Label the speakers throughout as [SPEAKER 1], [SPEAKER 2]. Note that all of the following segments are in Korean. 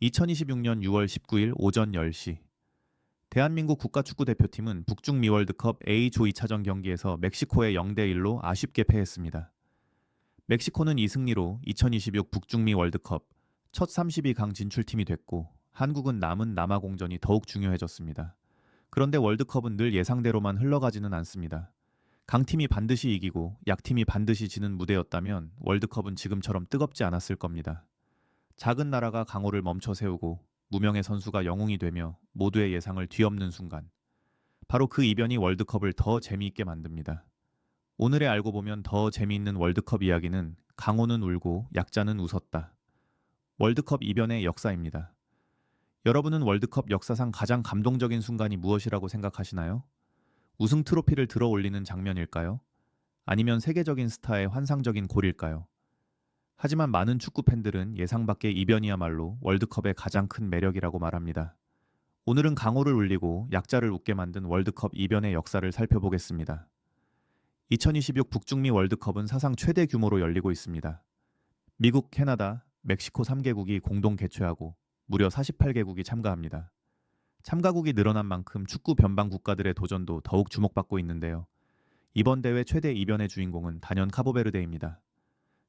[SPEAKER 1] 2026년 6월 19일 오전 10시 대한민국 국가축구대표팀은 북중미 월드컵 A조 2차전 경기에서 멕시코에 0대1로 아쉽게 패했습니다. 멕시코는 이 승리로 2026 북중미 월드컵 첫 32강 진출팀이 됐고 한국은 남은 남아공전이 더욱 중요해졌습니다. 그런데 월드컵은 늘 예상대로만 흘러가지는 않습니다. 강팀이 반드시 이기고 약팀이 반드시 지는 무대였다면 월드컵은 지금처럼 뜨겁지 않았을 겁니다. 작은 나라가 강호를 멈춰 세우고 무명의 선수가 영웅이 되며 모두의 예상을 뒤엎는 순간, 바로 그 이변이 월드컵을 더 재미있게 만듭니다. 오늘의 알고 보면 더 재미있는 월드컵 이야기는 강호는 울고 약자는 웃었다. 월드컵 이변의 역사입니다. 여러분은 월드컵 역사상 가장 감동적인 순간이 무엇이라고 생각하시나요? 우승 트로피를 들어 올리는 장면일까요? 아니면 세계적인 스타의 환상적인 골일까요? 하지만 많은 축구 팬들은 예상 밖의 이변이야말로 월드컵의 가장 큰 매력이라고 말합니다. 오늘은 강호를 울리고 약자를 웃게 만든 월드컵 이변의 역사를 살펴보겠습니다. 2026 북중미 월드컵은 사상 최대 규모로 열리고 있습니다. 미국, 캐나다, 멕시코 3개국이 공동 개최하고 무려 48개국이 참가합니다. 참가국이 늘어난 만큼 축구 변방 국가들의 도전도 더욱 주목받고 있는데요. 이번 대회 최대 이변의 주인공은 단연 카보베르데입니다.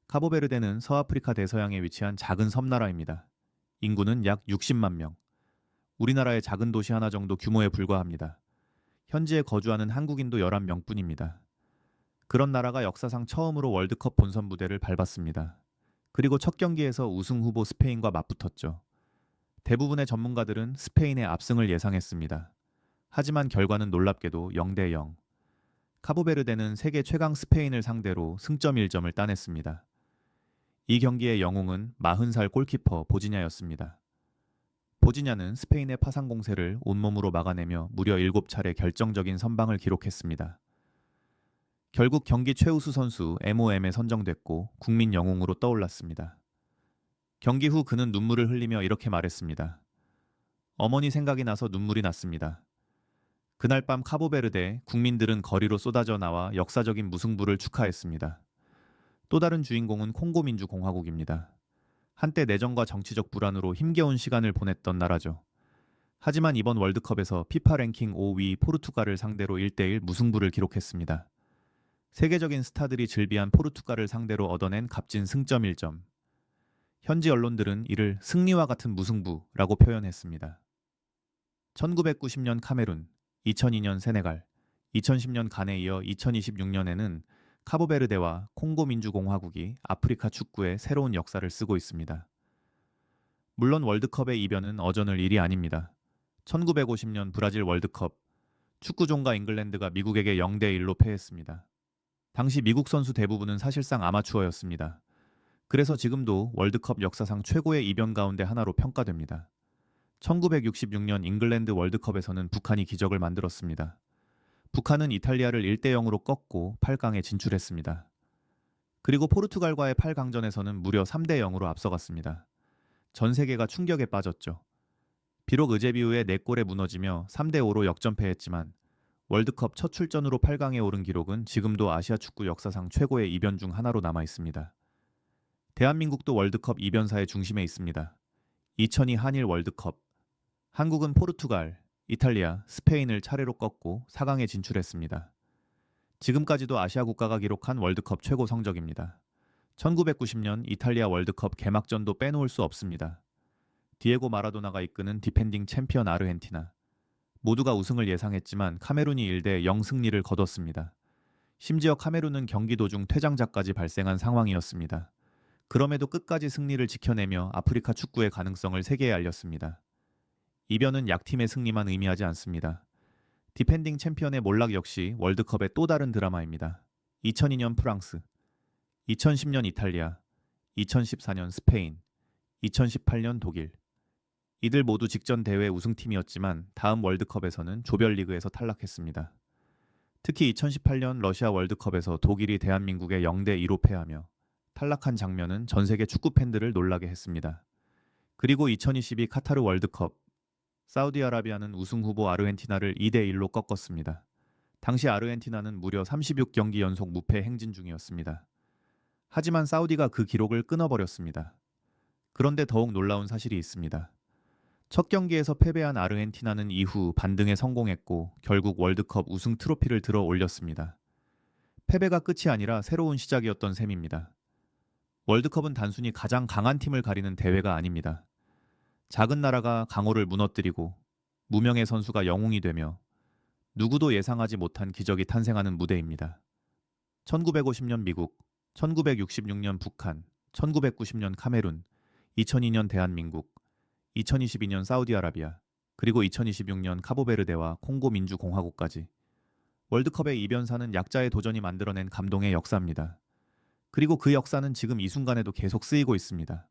[SPEAKER 1] 카보베르데는 서아프리카 대서양에 위치한 작은 섬나라입니다. 인구는 약 60만 명. 우리나라의 작은 도시 하나 정도 규모에 불과합니다. 현지에 거주하는 한국인도 11명뿐입니다. 그런 나라가 역사상 처음으로 월드컵 본선 무대를 밟았습니다. 그리고 첫 경기에서 우승 후보 스페인과 맞붙었죠. 대부분의 전문가들은 스페인의 압승을 예상했습니다. 하지만 결과는 놀랍게도 0대0. 카보베르데는 세계 최강 스페인을 상대로 승점 1점을 따냈습니다. 이 경기의 영웅은 40살 골키퍼 보지냐였습니다. 보지냐는 스페인의 파상 공세를 온몸으로 막아내며 무려 7차례 결정적인 선방을 기록했습니다. 결국 경기 최우수 선수 MOM에 선정됐고 국민 영웅으로 떠올랐습니다. 경기 후 그는 눈물을 흘리며 이렇게 말했습니다. 어머니 생각이 나서 눈물이 났습니다. 그날 밤 카보베르데 국민들은 거리로 쏟아져 나와 역사적인 무승부를 축하했습니다. 또 다른 주인공은 콩고민주공화국입니다. 한때 내정과 정치적 불안으로 힘겨운 시간을 보냈던 나라죠. 하지만 이번 월드컵에서 피파 랭킹 5위 포르투갈을 상대로 1대1 무승부를 기록했습니다. 세계적인 스타들이 즐비한 포르투갈을 상대로 얻어낸 값진 승점 1점. 현지 언론들은 이를 승리와 같은 무승부라고 표현했습니다. 1990년 카메룬, 2002년 세네갈, 2010년 간에 이어 2026년에는 카보베르데와 콩고 민주공화국이 아프리카 축구의 새로운 역사를 쓰고 있습니다. 물론 월드컵의 이변은 어전을 일이 아닙니다. 1950년 브라질 월드컵, 축구 종가 잉글랜드가 미국에게 0대1로 패했습니다. 당시 미국 선수 대부분은 사실상 아마추어였습니다. 그래서 지금도 월드컵 역사상 최고의 이변 가운데 하나로 평가됩니다. 1966년 잉글랜드 월드컵에서는 북한이 기적을 만들었습니다. 북한은 이탈리아를 1대0으로 꺾고 8강에 진출했습니다. 그리고 포르투갈과의 8강전에서는 무려 3대0으로 앞서갔습니다. 전 세계가 충격에 빠졌죠. 비록 의제비우에 4골에 무너지며 3대5로 역전패했지만 월드컵 첫 출전으로 8강에 오른 기록은 지금도 아시아 축구 역사상 최고의 이변 중 하나로 남아 있습니다. 대한민국도 월드컵 이변사의 중심에 있습니다. 2002 한일 월드컵, 한국은 포르투갈, 이탈리아, 스페인을 차례로 꺾고 4강에 진출했습니다. 지금까지도 아시아 국가가 기록한 월드컵 최고 성적입니다. 1990년 이탈리아 월드컵 개막전도 빼놓을 수 없습니다. 디에고 마라도나가 이끄는 디펜딩 챔피언 아르헨티나. 모두가 우승을 예상했지만 카메룬이 1대0 승리를 거뒀습니다. 심지어 카메룬은 경기 도중 퇴장자까지 발생한 상황이었습니다. 그럼에도 끝까지 승리를 지켜내며 아프리카 축구의 가능성을 세계에 알렸습니다. 이변은 약팀의 승리만 의미하지 않습니다. 디펜딩 챔피언의 몰락 역시 월드컵의 또 다른 드라마입니다. 2002년 프랑스, 2010년 이탈리아, 2014년 스페인, 2018년 독일. 이들 모두 직전 대회 우승팀이었지만 다음 월드컵에서는 조별리그에서 탈락했습니다. 특히 2018년 러시아 월드컵에서 독일이 대한민국에 0대2로 패하며 탈락한 장면은 전 세계 축구 팬들을 놀라게 했습니다. 그리고 2022 카타르 월드컵, 사우디아라비아는 우승 후보 아르헨티나를 2대1로 꺾었습니다. 당시 아르헨티나는 무려 36경기 연속 무패 행진 중이었습니다. 하지만 사우디가 그 기록을 끊어버렸습니다. 그런데 더욱 놀라운 사실이 있습니다. 첫 경기에서 패배한 아르헨티나는 이후 반등에 성공했고 결국 월드컵 우승 트로피를 들어 올렸습니다. 패배가 끝이 아니라 새로운 시작이었던 셈입니다. 월드컵은 단순히 가장 강한 팀을 가리는 대회가 아닙니다. 작은 나라가 강호를 무너뜨리고 무명의 선수가 영웅이 되며 누구도 예상하지 못한 기적이 탄생하는 무대입니다. 1950년 미국, 1966년 북한, 1990년 카메룬, 2002년 대한민국, 2022년 사우디아라비아, 그리고 2026년 카보베르데와 콩고 민주공화국까지 월드컵의 이변사는 약자의 도전이 만들어낸 감동의 역사입니다. 그리고 그 역사는 지금 이 순간에도 계속 쓰이고 있습니다.